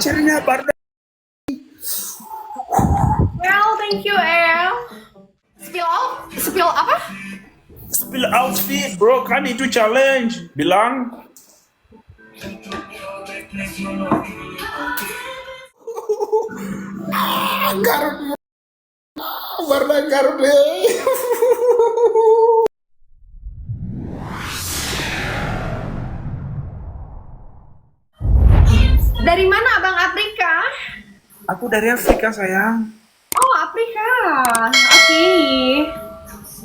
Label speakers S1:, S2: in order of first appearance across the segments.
S1: Akhirnya baru
S2: Well, thank you, El. Spill apa?
S1: spill outfit bro, kan itu challenge. Bilang Garut, warna Garut deh.
S2: Dari mana Abang Afrika?
S1: Aku dari Afrika sayang.
S2: Oh, Afrika. Oke.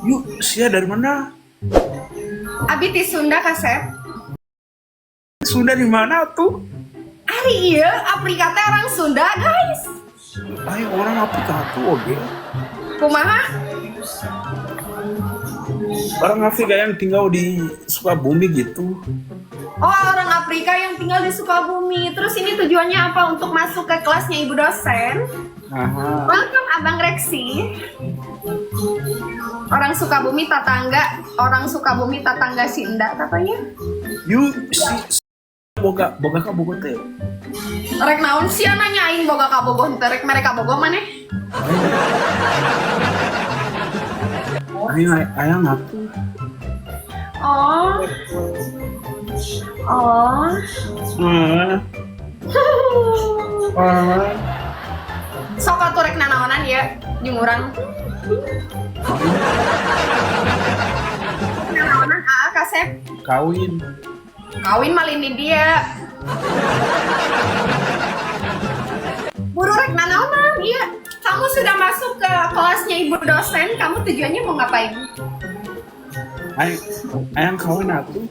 S1: Yuk, Sia dari mana?
S2: Abi di Sunda Kasep.
S1: Sunda di mana tuh?
S2: Ari iya, Afrika teh orang Sunda, guys.
S1: Ayo orang Afrika tuh, oke.
S2: Kumaha?
S1: Orang Afrika yang tinggal di Sukabumi gitu.
S2: Oh, orang Afrika yang tinggal di Sukabumi. Terus ini tujuannya apa? Untuk masuk ke kelasnya Ibu dosen?
S1: Aha.
S2: Welcome Abang Reksi. Orang Sukabumi tatangga Sinda katanya.
S1: Yuk, si boga ka boga teh.
S2: Rek naon sih nanyain boga ka bogoh teh rek mereka bogoh maneh?
S1: Ayo ayang aku.
S2: Oh. Oh. Sok atuh rek nanaonan ya jeung urang. Nanaonan Kasep.
S1: Kawin.
S2: Kawin malini dia. Buru rek nanaonan, iya. Kamu sudah masuk ke kelasnya Ibu dosen, kamu tujuannya mau ngapain?
S1: Ayang kawin aku.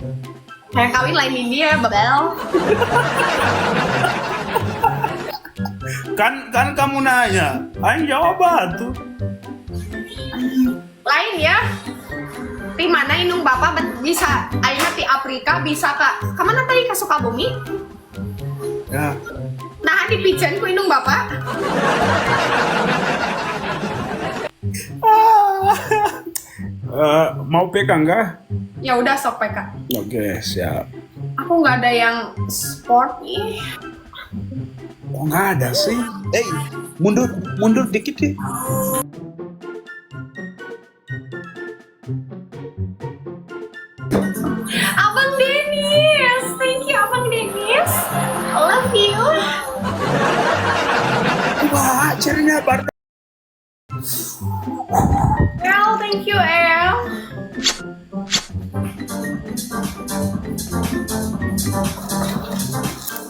S2: Yang kawin lainin dia, babel.
S1: Kan kamu nanya, ayang jawab tuh.
S2: Lain ya. Di mana indung bapak bisa ayeuna ti Afrika bisa ka mana tadi ka Sukabumi?
S1: Ya.
S2: Nah, dipijen ku indung bapak.
S1: Mau PK enggak?
S2: Ya udah sok PK.
S1: Oke, siap.
S2: Aku nggak ada yang sport nih.
S1: Kok nggak ada sih? Mundur dikit deh.
S2: Abang Dennis, thank you Abang Dennis. Love you.
S1: Wah, akhirnya baru.
S2: El, thank you El.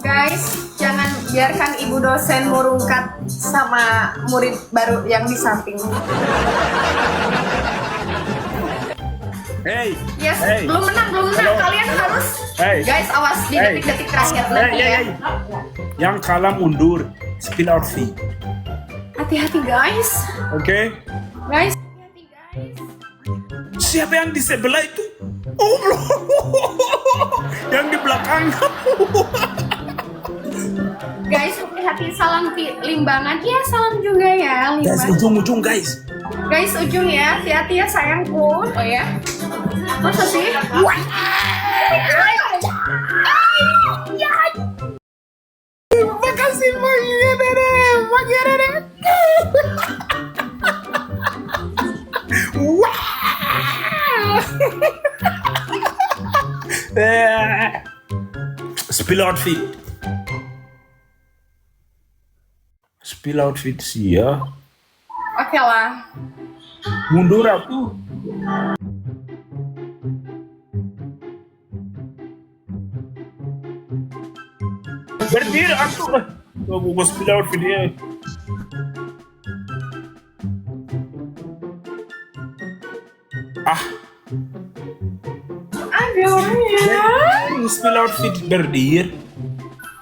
S2: Guys, jangan biarkan ibu dosen murungkat sama murid baru yang di samping.
S1: Hey.
S2: Yes,
S1: Hey.
S2: belum menang.
S1: Halo.
S2: Kalian harus.
S1: Hey.
S2: Guys, awas di
S1: Hey.
S2: detik-detik terakhir lagi ya.
S1: Yang kalah mundur, spill outfit.
S2: Hati-hati guys.
S1: Oke.
S2: Guys, hati-hati guys.
S1: Siapa yang di sebelah itu? Oh, yang di belakang.
S2: Guys, hati-hati salam limbangan. Ya, salam juga ya,
S1: Guys,
S2: limbangan.
S1: ujung-ujung guys.
S2: Guys, ujung ya. Hati-hati ya sayangku. Oh ya. Masa sih? Wah.
S1: Makasih Pak Dede. Wah. Spill outfit. Spill outfit sih ya.
S2: Oke lah.
S1: Mundur aku. Berdiri aku. Gue spill outfit dia.
S2: Aduh ya.
S1: Spill outfit berdiri.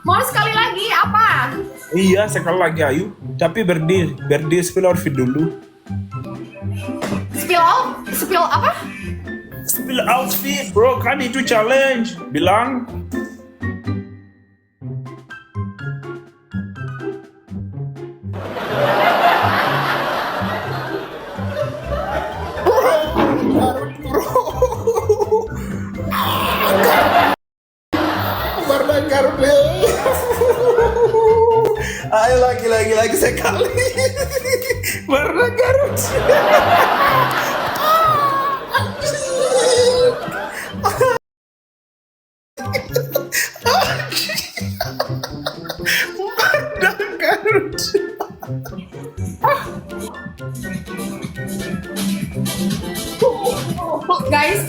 S2: Mau sekali lagi apa?
S1: Iya, sekali lagi ayo. Tapi berdiri spill outfit dulu.
S2: Spill apa?
S1: Spill outfit, bro. Kan itu challenge. Bilang. Garut deh. Ayo lagi sekali. Warna Garut. Warna Garut.
S2: Guys,